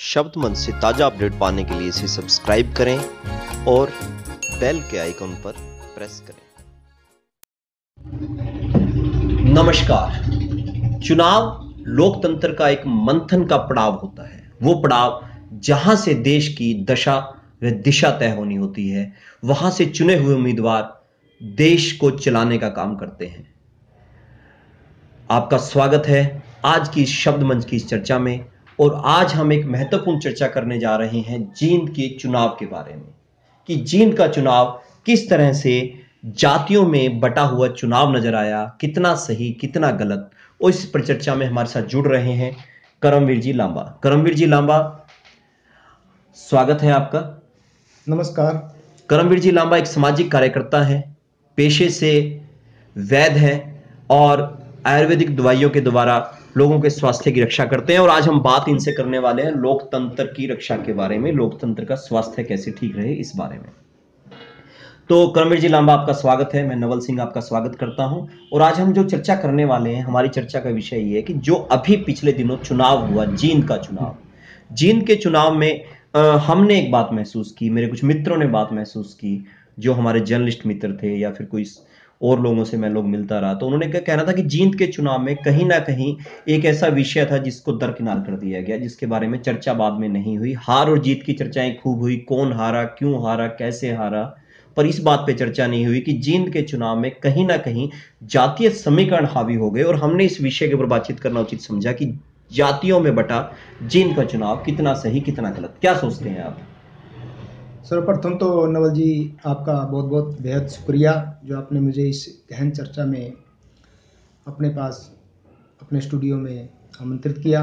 शब्द मंच से ताज़ा अपडेट पाने के लिए इसे सब्सक्राइब करें और बेल के आइकन पर प्रेस करें। नमस्कार। चुनाव लोकतंत्र का एक मंथन का पड़ाव होता है। वो पड़ाव जहां से देश की दशा व दिशा तय होनी होती है, वहां से चुने हुए उम्मीदवार देश को चलाने का काम करते हैं। आपका स्वागत है आज की इस शब्द मंच की इस चर्चा में। और आज हम एक महत्वपूर्ण चर्चा करने जा रहे हैं जींद के चुनाव के बारे में कि जींद का चुनाव किस तरह से जातियों में बटा हुआ चुनाव नजर आया, कितना सही कितना गलत। और इस परिचर्चा में हमारे साथ जुड़ रहे हैं करमवीर जी लांबा। करमवीर जी लांबा, स्वागत है आपका। नमस्कार। करमवीर जी लांबा एक सामाजिक कार्यकर्ता है, पेशे से वैद्य है और आयुर्वेदिक दवाइयों के द्वारा लोगों के स्वास्थ्य की रक्षा करते हैं। और आज हम बात इनसे करने वाले हैं लोकतंत्र की रक्षा के बारे में, लोकतंत्र का स्वास्थ्य कैसे ठीक रहे इस बारे में। तो करमवीर जी लांबा, आपका स्वागत है। मैं नवल सिंह आपका स्वागत करता हूं। और आज हम जो चर्चा करने वाले हैं, हमारी चर्चा का विषय ये है कि जो अभी पिछले दिनों चुनाव हुआ, जींद का चुनाव, जींद के चुनाव में हमने एक बात महसूस की, मेरे कुछ मित्रों ने बात महसूस की, जो हमारे जर्नलिस्ट मित्र थे या फिर कोई और लोगों से मैं मिलता रहा, तो उन्होंने क्या कहना था कि जींद के चुनाव में कहीं ना कहीं एक ऐसा विषय था जिसको दरकिनार कर दिया गया, जिसके बारे में चर्चा बाद में नहीं हुई। हार और जीत की चर्चाएं खूब हुई, कौन हारा, क्यों हारा, कैसे हारा, पर इस बात पे चर्चा नहीं हुई कि जींद के चुनाव में कहीं ना कहीं जातीय समीकरण हावी हो गए। और हमने इस विषय के ऊपर बातचीत करना उचित समझा कि जातियों में बटा जींद का चुनाव कितना सही कितना गलत। क्या सोचते हैं आप? सर्वप्रथम तो नवल जी, आपका बहुत बहुत बेहद शुक्रिया जो आपने मुझे इस गहन चर्चा में अपने पास अपने स्टूडियो में आमंत्रित किया।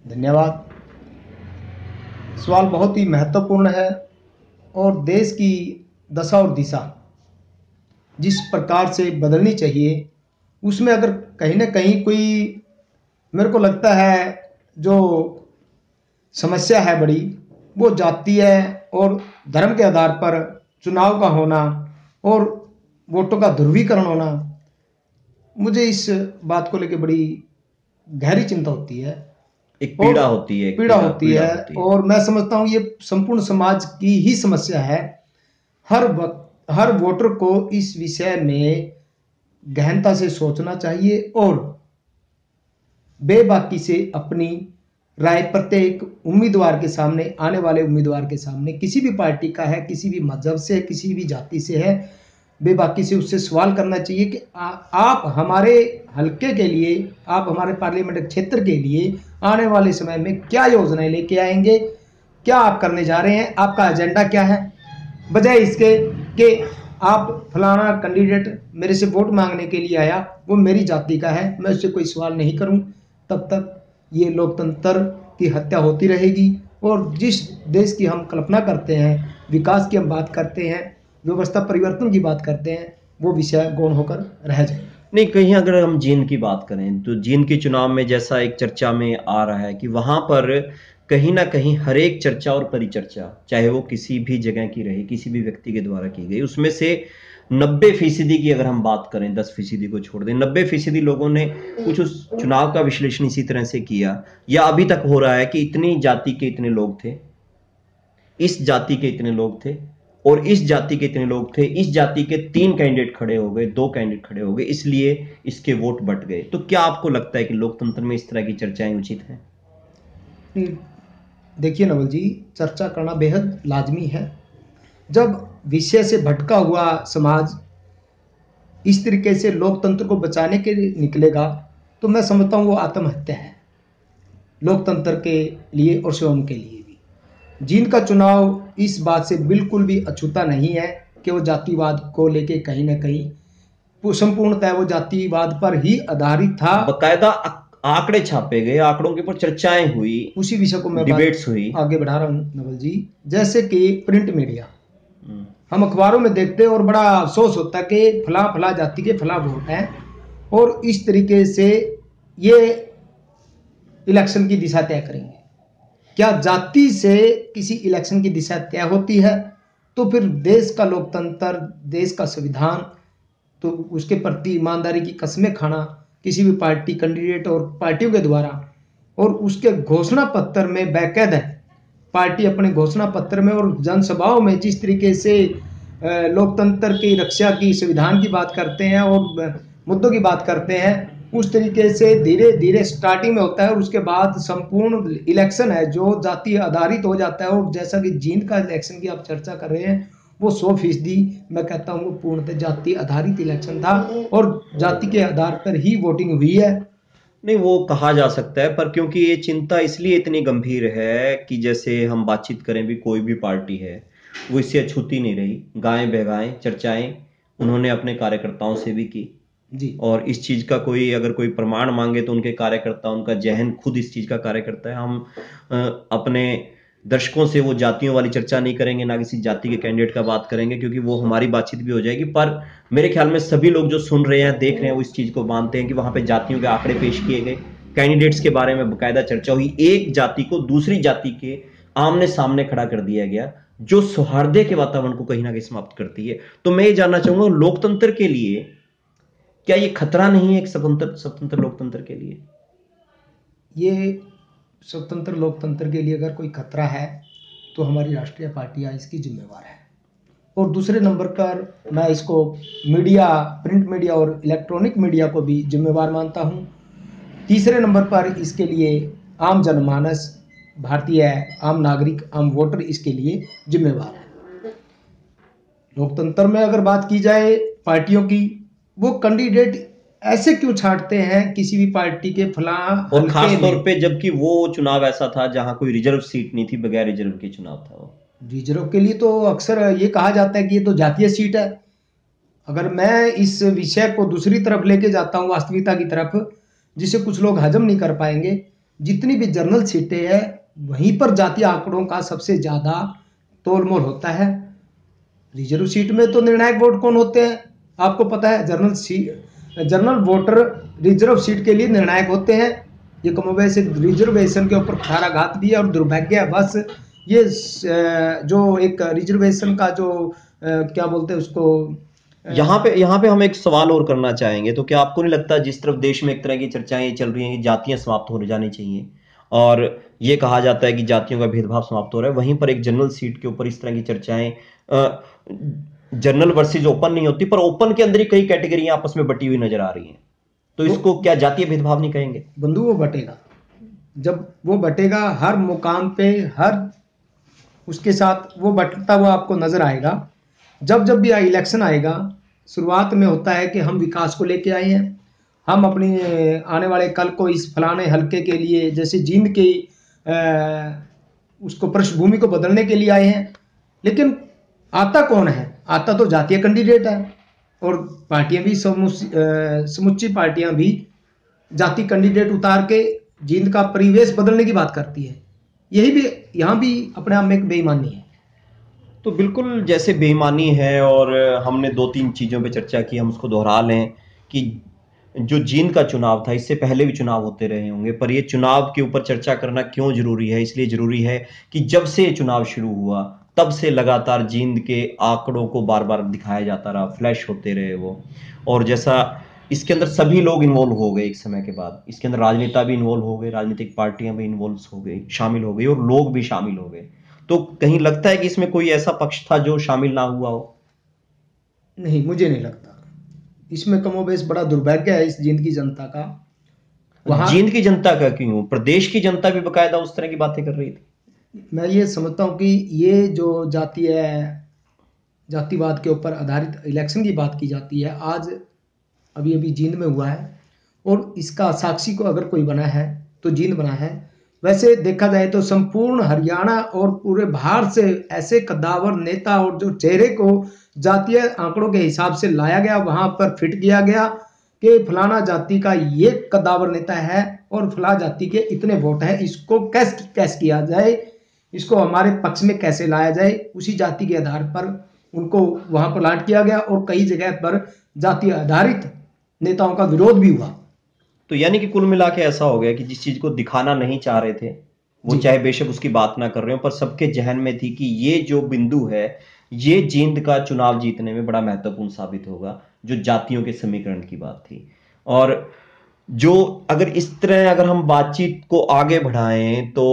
धन्यवाद। सवाल बहुत ही महत्वपूर्ण है और देश की दशा और दिशा जिस प्रकार से बदलनी चाहिए, उसमें अगर कहीं ना कहीं कोई, मेरे को लगता है जो समस्या है बड़ी, वो जातीय और धर्म के आधार पर चुनाव का होना और वोटों का ध्रुवीकरण होना, मुझे इस बात को लेकर बड़ी गहरी चिंता होती है, एक पीड़ा होती है, पीड़ा होती है। और मैं समझता हूँ ये संपूर्ण समाज की ही समस्या है। हर वोटर को इस विषय में गहनता से सोचना चाहिए और बेबाकी से अपनी राय प्रत्येक उम्मीदवार के सामने, आने वाले उम्मीदवार के सामने, किसी भी पार्टी का है, किसी भी मजहब से है, किसी भी जाति से है, बेबाकी से उससे सवाल करना चाहिए कि आप हमारे हलके के लिए, आप हमारे पार्लियामेंट क्षेत्र के लिए आने वाले समय में क्या योजनाएं लेके आएंगे, क्या आप करने जा रहे हैं, आपका एजेंडा क्या है। बजाय इसके कि आप फलाना कैंडिडेट मेरे से वोट मांगने के लिए आया, वो मेरी जाति का है, मैं उससे कोई सवाल नहीं करूं, तब तक ये लोकतंत्र की हत्या होती रहेगी। और जिस देश की हम कल्पना करते हैं, विकास की हम बात करते हैं, व्यवस्था परिवर्तन की बात करते हैं, वो विषय गौण होकर रह जाए। नहीं, कहीं अगर हम जींद की बात करें तो जींद के चुनाव में जैसा एक चर्चा में आ रहा है कि वहां पर कहीं ना कहीं हर एक चर्चा और परिचर्चा, चाहे वो किसी भी जगह की रहे, किसी भी व्यक्ति के द्वारा की गई, उसमें से 90% की अगर हम बात करें, 10% को छोड़ दें, 90% लोगों ने कुछ उस चुनाव का विश्लेषण इसी तरह से किया, या अभी तक हो रहा है कि इतनी जाति के इतने लोग थे, इस जाति के इतने लोग थे और इस जाति के इतने लोग थे, इस जाति के 3 कैंडिडेट खड़े हो गए, 2 कैंडिडेट खड़े हो गए, इसलिए इसके वोट बट गए। तो क्या आपको लगता है कि लोकतंत्र में इस तरह की चर्चाएं उचित हैं? देखिए नवल जी, चर्चा करना बेहद लाजमी है। जब विषय से भटका हुआ समाज इस तरीके से लोकतंत्र को बचाने के लिए निकलेगा, तो मैं समझता हूँ वो आत्महत्या है लोकतंत्र के लिए और स्वयं के लिए भी। जींद का चुनाव इस बात से बिल्कुल भी अछूता नहीं है कि वो जातिवाद को लेके कहीं ना कहीं संपूर्णतः वो जातिवाद पर ही आधारित था। बकायदा आंकड़े छापे गए, आंकड़ों के ऊपर चर्चाएं हुई, उसी विषय को मैं डिबेट्स हुई, आगे बढ़ा रहा हूँ नवल जी। जैसे कि प्रिंट मीडिया, हम अखबारों में देखते हैं और बड़ा अफसोस होता है कि फला फला जाति के फला वोट हैं, और इस तरीके से ये इलेक्शन की दिशा तय करेंगे। क्या जाति से किसी इलेक्शन की दिशा तय होती है? तो फिर देश का लोकतंत्र, देश का संविधान, तो उसके प्रति ईमानदारी की कस्में खाना किसी भी पार्टी कैंडिडेट और पार्टियों के द्वारा, और उसके घोषणा पत्र में बाकायदा पार्टी अपने घोषणा पत्र में और जनसभाओं में जिस तरीके से लोकतंत्र की रक्षा की संविधान की बात करते हैं और मुद्दों की बात करते हैं, उस तरीके से धीरे धीरे स्टार्टिंग में होता है और उसके बाद संपूर्ण इलेक्शन है जो जाति आधारित हो जाता है। और जैसा कि जींद का इलेक्शन की आप चर्चा कर रहे हैं, वो 100% मैं कहता हूँ वो पूर्णतः जाति आधारित इलेक्शन था और जाति के आधार पर ही वोटिंग हुई है। नहीं, वो कहा जा सकता है, पर क्योंकि ये चिंता इसलिए इतनी गंभीर है कि जैसे हम बातचीत करें भी, कोई भी पार्टी है वो इससे अछूती नहीं रही। गायें बहगाएं चर्चाएं उन्होंने अपने कार्यकर्ताओं से भी की जी। और इस चीज का कोई अगर कोई प्रमाण मांगे तो उनके कार्यकर्ता, उनका जहन खुद इस चीज का कार्य करता है। हम अपने दर्शकों से वो जातियों वाली चर्चा नहीं करेंगे, ना किसी जाति के कैंडिडेट का बात करेंगे, क्योंकि वो हमारी बातचीत भी हो जाएगी। पर मेरे ख्याल में सभी लोग जो सुन रहे हैं, देख रहे हैं, वो इस चीज को मानते हैं कि वहां पे जातियों के आंकड़े पेश किए गए, कैंडिडेट्स के बारे में बकायदा चर्चा हुई, एक जाति को दूसरी जाति के आमने सामने खड़ा कर दिया गया, जो सौहार्द के वातावरण को कहीं ना कहीं समाप्त करती है। तो मैं ये जानना चाहूंगा, लोकतंत्र के लिए क्या ये खतरा नहीं है, एक स्वतंत्र लोकतंत्र के लिए? ये स्वतंत्र लोकतंत्र के लिए अगर कोई खतरा है तो हमारी राष्ट्रीय पार्टियां इसकी जिम्मेवार है। और दूसरे नंबर पर मैं इसको मीडिया, प्रिंट मीडिया और इलेक्ट्रॉनिक मीडिया को भी जिम्मेवार मानता हूं। तीसरे नंबर पर इसके लिए आम जनमानस, भारतीय आम नागरिक, आम वोटर इसके लिए जिम्मेवार है। लोकतंत्र में अगर बात की जाए पार्टियों की, वो कैंडिडेट ऐसे क्यों छांटते हैं किसी भी पार्टी के फला, और खास तौर पे जबकि वो चुनाव ऐसा था जहां कोई रिजर्व सीट नहीं थी, बगैर रिजर्व के चुनाव था वो। रिजर्व के लिए तो अक्सर ये कहा जाता है कि ये तो जातीय सीट है। अगर मैं इस विषय को दूसरी तरफ लेके जाता हूँ, वास्तविकता की तरफ, जिसे कुछ लोग हजम नहीं कर पाएंगे, जितनी भी जनरल सीटें हैं वहीं पर जातीय आंकड़ों का सबसे ज्यादा तोलमोल होता है। रिजर्व सीट में तो निर्णायक वोट कौन होते हैं आपको पता है? जनरल वोटर रिजर्व सीट के लिए निर्णायक होते हैं। ये कमोबेश रिजर्वेशन के ऊपर कुठाराघात भी है और दुर्भाग्य बस ये जो एक रिजर्वेशन का जो क्या बोलते हैं उसको, यहाँ पे हम एक सवाल और करना चाहेंगे। तो क्या आपको नहीं लगता, जिस तरफ देश में एक तरह की चर्चाएं चल रही हैं कि जातियां समाप्त हो जानी चाहिए और ये कहा जाता है कि जातियों का भेदभाव समाप्त हो रहा है, वहीं पर एक जनरल सीट के ऊपर इस तरह की चर्चाएं, जनरल वर्सेस ओपन नहीं होती, पर ओपन के अंदर ही कई कैटेगरियां आपस में बटी हुई नजर आ रही हैं। तो इसको क्या जातीय भेदभाव नहीं कहेंगे? बंधु, वो बटेगा। जब वो बटेगा हर मुकाम पे, हर उसके साथ वो बटता हुआ आपको नजर आएगा। जब जब भी इलेक्शन आएगा, शुरुआत में होता है कि हम विकास को लेके आए हैं, हम अपनी आने वाले कल को इस फलाने हल्के के लिए, जैसे जींद के उसको पृष्ठभूमि को बदलने के लिए आए हैं। लेकिन आता कौन है? आता तो जातीय कैंडिडेट है। और पार्टियां भी, समुच्ची पार्टियां भी जाति कैंडिडेट उतार के जींद का परिवेश बदलने की बात करती है। यही भी यहाँ भी अपने आप में एक बेईमानी है। तो बिल्कुल जैसे बेईमानी है, और हमने 2-3 चीज़ों पे चर्चा की, हम उसको दोहरा लें कि जो जींद का चुनाव था, इससे पहले भी चुनाव होते रहे होंगे, पर ये चुनाव के ऊपर चर्चा करना क्यों जरूरी है? इसलिए जरूरी है कि जब से ये चुनाव शुरू हुआ तब से लगातार जींद के आंकड़ों को बार बार दिखाया जाता रहा, फ्लैश होते रहे वो। और जैसा इसके अंदर सभी लोग इन्वॉल्व हो गए, एक समय के बाद इसके अंदर राजनेता भी इन्वॉल्व हो गए, राजनीतिक पार्टियां भी इन्वॉल्व हो गई, शामिल हो गई, और लोग भी शामिल हो गए। तो कहीं लगता है कि इसमें कोई ऐसा पक्ष था जो शामिल ना हुआ हो? नहीं, मुझे नहीं लगता। इसमें कमोबेश बड़ा दुर्भाग्य है इस जींद की जनता का। जींद की जनता का क्यों, प्रदेश की जनता भी बकायदा उस तरह की बातें कर रही थी। मैं ये समझता हूँ कि ये जो जातिवाद के ऊपर आधारित इलेक्शन की बात की जाती है, आज अभी अभी जींद में हुआ है, और इसका साक्षी को अगर कोई बना है तो जींद बना है। वैसे देखा जाए तो संपूर्ण हरियाणा और पूरे भारत से ऐसे कद्दावर नेता और जो चेहरे को जातीय आंकड़ों के हिसाब से लाया गया, वहां पर फिट किया गया कि फलाना जाति का ये कद्दावर नेता है और फला जाति के इतने वोट हैं, इसको कैसे किया जाए, इसको हमारे पक्ष में कैसे लाया जाए, उसी जाति के आधार पर उनको वहां पर लाट किया गया। और कई जगह पर जाति आधारित नेताओं का विरोध भी हुआ। तो यानी कि कुल मिला के ऐसा हो गया कि जिस चीज को दिखाना नहीं चाह रहे थे वो, चाहे बेशक उसकी बात ना कर रहे हो, पर सबके जहन में थी कि ये जो बिंदु है, ये जींद का चुनाव जीतने में बड़ा महत्वपूर्ण साबित होगा, जो जातियों के समीकरण की बात थी। और जो अगर इस तरह अगर हम बातचीत को आगे बढ़ाएं तो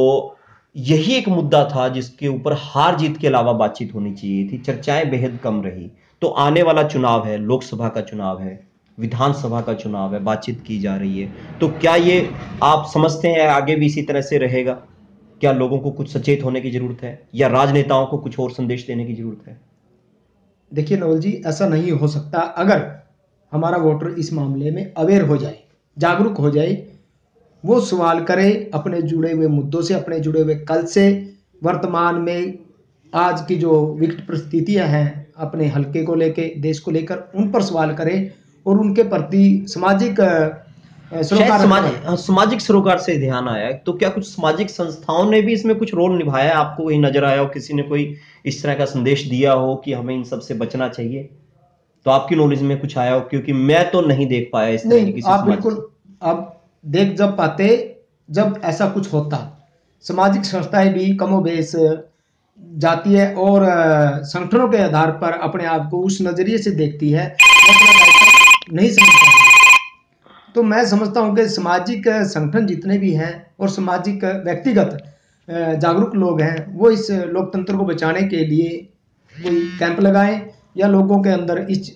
यही एक मुद्दा था जिसके ऊपर हार जीत के अलावा बातचीत होनी चाहिए थी। चर्चाएं बेहद कम रही। तो आने वाला चुनाव है, लोकसभा का चुनाव है, विधानसभा का चुनाव है, बातचीत की जा रही है। तो क्या ये आप समझते हैं आगे भी इसी तरह से रहेगा? क्या लोगों को कुछ सचेत होने की जरूरत है या राजनेताओं को कुछ और संदेश देने की जरूरत है? देखिए नवल जी, ऐसा नहीं हो सकता अगर हमारा वोटर इस मामले में अवेयर हो जाए, जागरूक हो जाए, वो सवाल करे अपने जुड़े हुए मुद्दों से, अपने जुड़े हुए कल से, वर्तमान में आज की जो विकट परिस्थितियां हैं अपने हलके को लेके, देश को लेकर, उन पर सवाल करे और उनके प्रति सामाजिक शायद सरोकार रखने वाले। सामाजिक सरोकार से ध्यान आया है। तो क्या कुछ सामाजिक संस्थाओं ने भी इसमें कुछ रोल निभाया है? आपको वही नजर आया हो, किसी ने कोई इस तरह का संदेश दिया हो कि हमें इन सब से बचना चाहिए? तो आपकी नॉलेज में कुछ आया हो? क्योंकि मैं तो नहीं देख पाया इस तरह की नहीं, किसी आप समाज। बिल्कुल आप देख जब पाते जब ऐसा कुछ होता, सामाजिक संस्थाएं भी कमोबेश जातीय और संगठनों के आधार पर अपने आप को उस नजरिए से देखती है, वो अपना दायित्व नहीं समझ पा रही है। तो मैं समझता हूँ कि सामाजिक संगठन जितने भी हैं और सामाजिक व्यक्तिगत जागरूक लोग हैं, वो इस लोकतंत्र को बचाने के लिए कोई कैंप लगाएं या लोगों के अंदर इस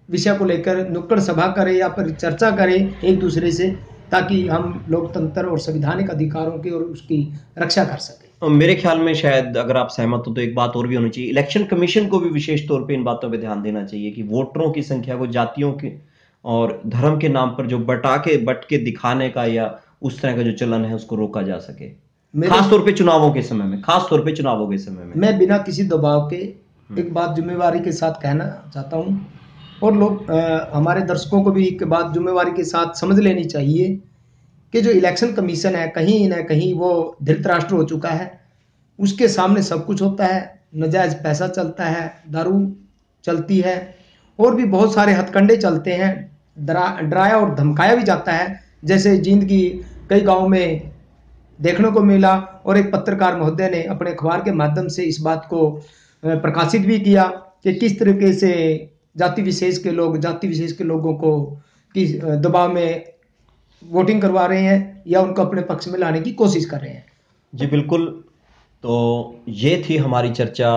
विषय को लेकर नुक्कड़ सभा करें या फिर चर्चा करें एक दूसरे से, ताकि हम लोकतंत्र और संवैधानिक अधिकारों की और उसकी रक्षा कर सकें। मेरे ख्याल में शायद अगर आप सहमत हो तो एक बात और भी होनी चाहिए, इलेक्शन कमीशन को भी विशेष तौर पे इन बातों पे ध्यान देना चाहिए कि वोटरों की संख्या को जातियों के और धर्म के नाम पर जो बट के दिखाने का या उस तरह का जो चलन है उसको रोका जा सके, खास तौर पे चुनावों के समय में, खास तौर पे चुनावों के समय में। मैं बिना किसी दबाव के एक बात जिम्मेवारी के साथ कहना चाहता हूँ, और लोग हमारे दर्शकों को भी एक बात जिम्मेवारी के साथ समझ लेनी चाहिए कि जो इलेक्शन कमीशन है कहीं ना कहीं वो धृतराष्ट्र हो चुका है। उसके सामने सब कुछ होता है, नजायज पैसा चलता है, दारू चलती है, और भी बहुत सारे हथकंडे चलते हैं, डराया और धमकाया भी जाता है, जैसे जींद की कई गाँव में देखने को मिला। और एक पत्रकार महोदय ने अपने अखबार के माध्यम से इस बात को प्रकाशित भी किया कि किस तरीके से जाति विशेष के लोगों को किस दबाव में वोटिंग करवा रहे हैं या उनको अपने पक्ष में लाने की कोशिश कर रहे हैं। जी बिल्कुल। तो ये थी हमारी चर्चा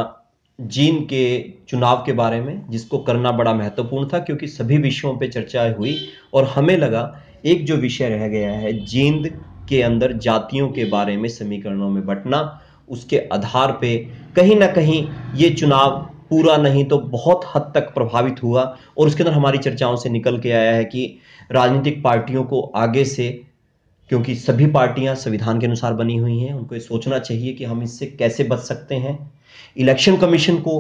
जींद के चुनाव के बारे में, जिसको करना बड़ा महत्वपूर्ण था क्योंकि सभी विषयों पे चर्चा हुई और हमें लगा एक जो विषय रह गया है जींद के अंदर जातियों के बारे में समीकरणों में बंटना, उसके आधार पे कहीं ना कहीं ये चुनाव पूरा नहीं तो बहुत हद तक प्रभावित हुआ। और उसके अंदर हमारी चर्चाओं से निकल के आया है कि राजनीतिक पार्टियों को आगे से, क्योंकि सभी पार्टियां संविधान के अनुसार बनी हुई हैं, उनको ये सोचना चाहिए कि हम इससे कैसे बच सकते हैं। इलेक्शन कमीशन को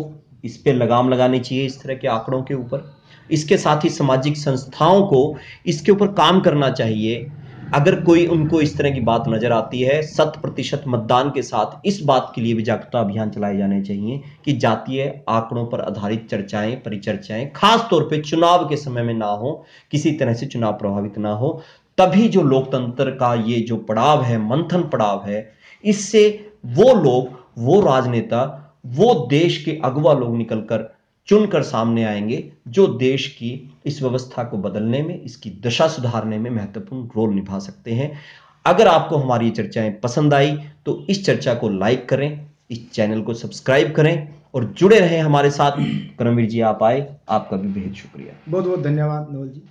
इस पे लगाम लगानी चाहिए इस तरह के आंकड़ों के ऊपर। इसके साथ ही सामाजिक संस्थाओं को इसके ऊपर काम करना चाहिए। अगर कोई उनको इस तरह की बात नजर आती है, 100% मतदान के साथ इस बात के लिए भी जागरूकता अभियान चलाए जाने चाहिए कि जातीय आंकड़ों पर आधारित चर्चाएं, परिचर्चाएं खास तौर पे चुनाव के समय में ना हो, किसी तरह से चुनाव प्रभावित ना हो। तभी जो लोकतंत्र का ये जो पड़ाव है, मंथन पड़ाव है, इससे वो लोग, वो राजनेता, वो देश के अगुवा लोग निकलकर चुनकर सामने आएंगे जो देश की इस व्यवस्था को बदलने में, इसकी दशा सुधारने में महत्वपूर्ण रोल निभा सकते हैं। अगर आपको हमारी चर्चाएं पसंद आई तो इस चर्चा को लाइक करें, इस चैनल को सब्सक्राइब करें और जुड़े रहें हमारे साथ। करमवीर जी आप आए, आपका भी बेहद शुक्रिया। बहुत बहुत धन्यवाद नवल जी।